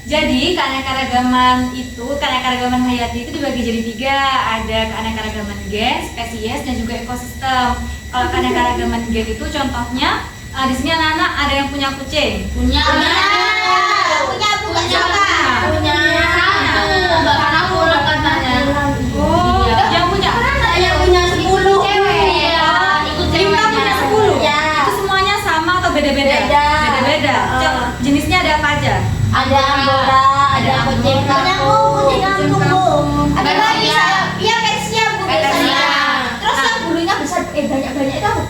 Jadi keanekaragaman hayati itu dibagi jadi 3. Ada keanekaragaman gen, spesies, dan juga ekosistem. Kalau keanekaragaman gen itu contohnya di sini anak-anak ada yang punya kucing. Punya. Bahkan aku katanya. Oh, yang punya. Saya punya 10 cewek. Kita punya 10. Ya. Itu semuanya sama atau beda-beda? Beda-beda. Jenisnya ada apa aja? Ada Angora, ada kucing kampung. Ada lagi Persia. iya Persia Bu biasanya. Terus yang bulunya besar banyak-banyak itu apa?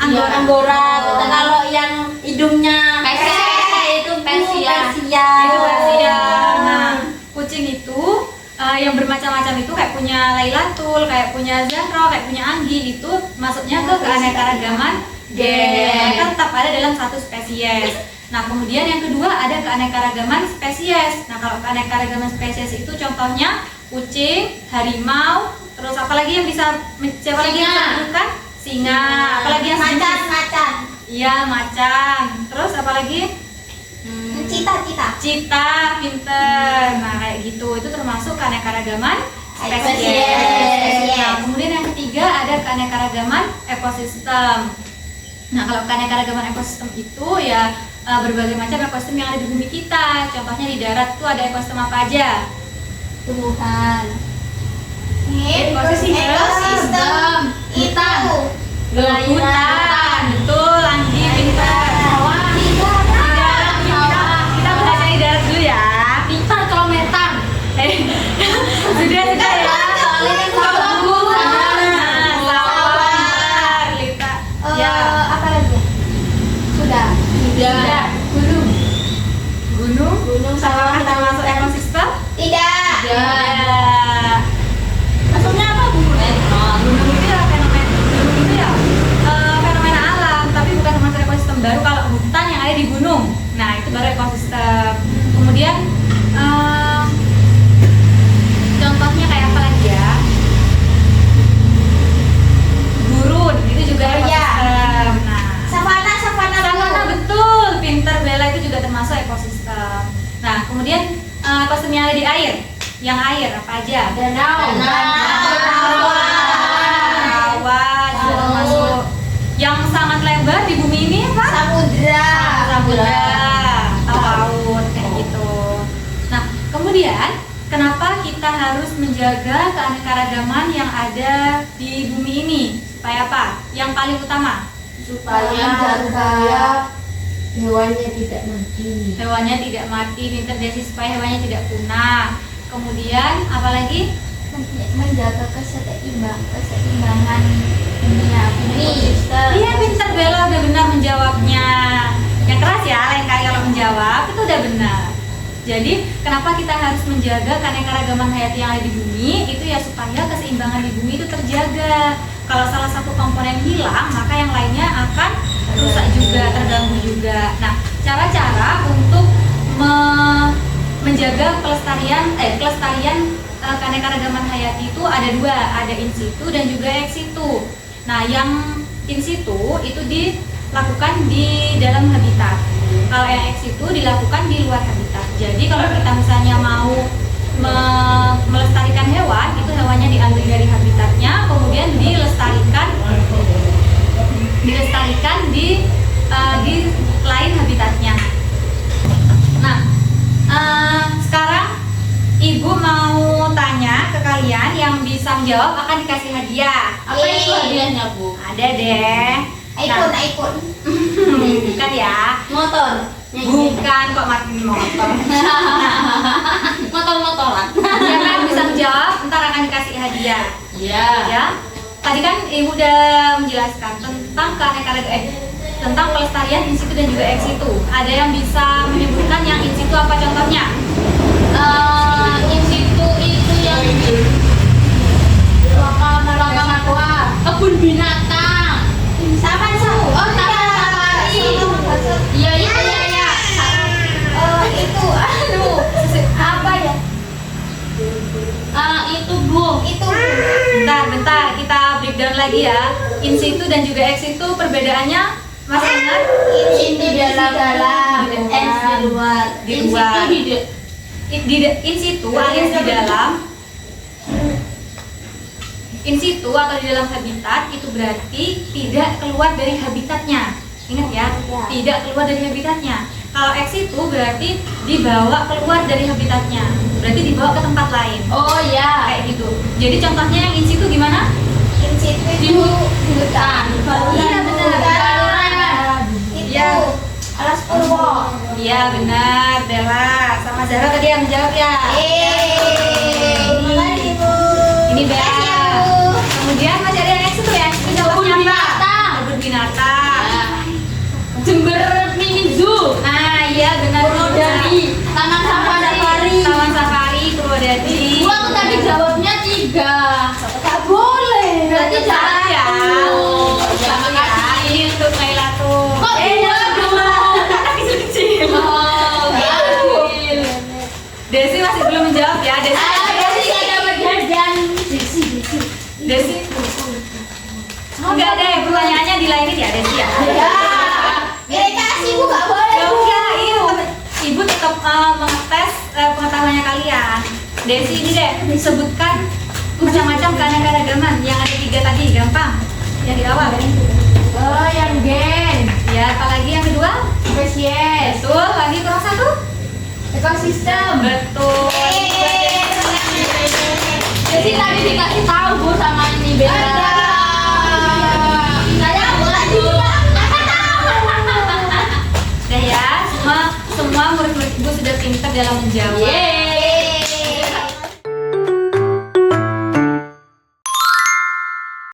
Angora. Kalau yang hidungnya Persia, itu Persia. Itu Persia. Nah, kucing itu yang bermacam-macam itu kayak punya Lailatul, kayak punya Zahra, kayak punya Anggi, itu masuknya ke keanekaragaman gen. Mereka tetap ada dalam satu spesies. Nah, kemudian yang kedua ada keanekaragaman spesies. Nah, kalau keanekaragaman spesies itu contohnya kucing, harimau, terus apalagi yang bisa siapa lagi yang bisa disebutkan? Singa, apalagi yang sejenis? Macan. Iya, macan. Terus apalagi? Cita, pinter. Nah, kayak gitu. Itu termasuk keanekaragaman spesies. Nah, kemudian yang ketiga ada keanekaragaman ekosistem. Nah, kalau keanekaragaman ekosistem itu ya berbagai macam ekosistem yang ada di bumi kita. Contohnya di darat tuh ada ekosistem apa aja? Tumbuhan. Ekosistem. Itu. Hutan. Betul, Anggi pinter. Kita belajar di darat dulu ya. Pintar kilometer. Sudah ya. Apa lagi? Sudah. Gunung sama termasuk ekosistem? Tidak. Tidak. Maksudnya apa Bu? Gunung itu ya fenomena alam, tapi bukan termasuk ekosistem. Baru kalau hutan yang ada di gunung, nah itu baru ekosistem. Kemudian contohnya kayak apa lagi ya? Gurun itu juga ekosistem. Nah, savana betul, pinter Bella, itu juga termasuk ekosistem. Nah, kemudian ekosistem yang ada di air, yang air apa aja? Danau. Rawa juga termasuk. Yang sangat lebar di bumi ini apa? Samudra atau laut kayak gitu. Nah, kemudian kenapa kita harus menjaga keanekaragaman yang ada di bumi ini? Supaya apa? Yang paling utama? Supaya hewannya tidak mati. Hewannya tidak mati, pinter Desi, supaya hewannya tidak punah. Kemudian apalagi? Menjaga keseimbangan dunia bumi. Iya, pinter Bella, udah benar menjawabnya. Yang keras ya, lain kali kalau menjawab itu udah benar. Jadi kenapa kita harus menjaga keanekaragaman hayati yang ada di bumi? Itu ya supaya keseimbangan di bumi itu terjaga. Kalau salah satu komponen hilang, maka yang lainnya akan rusak juga, terganggu juga. Nah, cara-cara untuk menjaga kelestarian keanekaragaman hayati itu ada 2, ada in situ dan juga ex situ. Nah, yang in situ itu dilakukan di dalam habitat. Kalau yang ex situ dilakukan di luar habitat. Jadi kalau kita misalnya mau melestarikan hewan, itu hewannya diambil dari habitatnya, kemudian dilestarikan di lain habitatnya. Nah, sekarang Ibu mau tanya ke kalian, yang bisa menjawab akan dikasih hadiah. Apa itu hadiahnya, Bu? Ada deh. iPhone. Bukan ya? Motor. Bukan kok, Martin motor. Motor-motoran. Siapa yang bisa menjawab, ntar akan dikasih hadiah. Iya. Ya. Tadi kan Ibu udah menjelaskan tentang tentang pelestarian in situ dan juga ex situ. Ada yang bisa menyebutkan yang in situ apa contohnya? In situ itu yang kebun binatang. Taman safari. Iya. Itu apa ya? Itu, Bu. Itu. Bentar, kita breakdown lagi ya. In situ dan juga ex situ perbedaannya Masih ingat? In di dalam, S di luar. Di luar. In situ alias di dalam. In situ atau di dalam habitat itu berarti tidak keluar dari habitatnya. Ingat ya, tidak keluar dari habitatnya. Kalau ex itu berarti dibawa keluar dari habitatnya, berarti dibawa ke tempat lain. Oh ya. Kayak gitu. Jadi contohnya yang in situ gimana? In situ Di itu hutan. Iya benar. Itu Iya. Alas Purwo. Iya benar, Bella. Sama Zara tadi yang menjawab ya. Terima kasih Bu. Ini Terima kasih ya, Bella. Bu. Kemudian masih ada yang ex itu ya. Itu jawabnya Kebun apa? binatang. Kebun binatang. Jember Mini Zoo. Nah, iya benar. Purwodadi. Taman Safari. Taman Safari Purwodadi. Bu, aku tadi jawabnya 3. Tak boleh. Berarti Salah ya. Oh, ya Ya, makasih. ini untuk Laila tuh. Kok dua dua? Anak kecil-kecil. Oh, kecil. Desi masih belum menjawab ya. Desi. Berarti nggak dapat jajan. Desi. Enggak deh, pertanyaannya dilainin ya Desi ya. Ya. Mereka sih Bu gak boleh Ya Bu. udah, ibu tetap mengetes pengetahuannya kalian. Desi ini deh, sebutkan macam-macam keanekaragaman yang ada 3 tadi, gampang. Yang di awal. Oh, yang gen. Ya, apalagi yang kedua? Spesies. Betul, lagi kurang 1? Ekosistem. Betul. Jadi tadi dikasih tahu Bu sama ini Bella.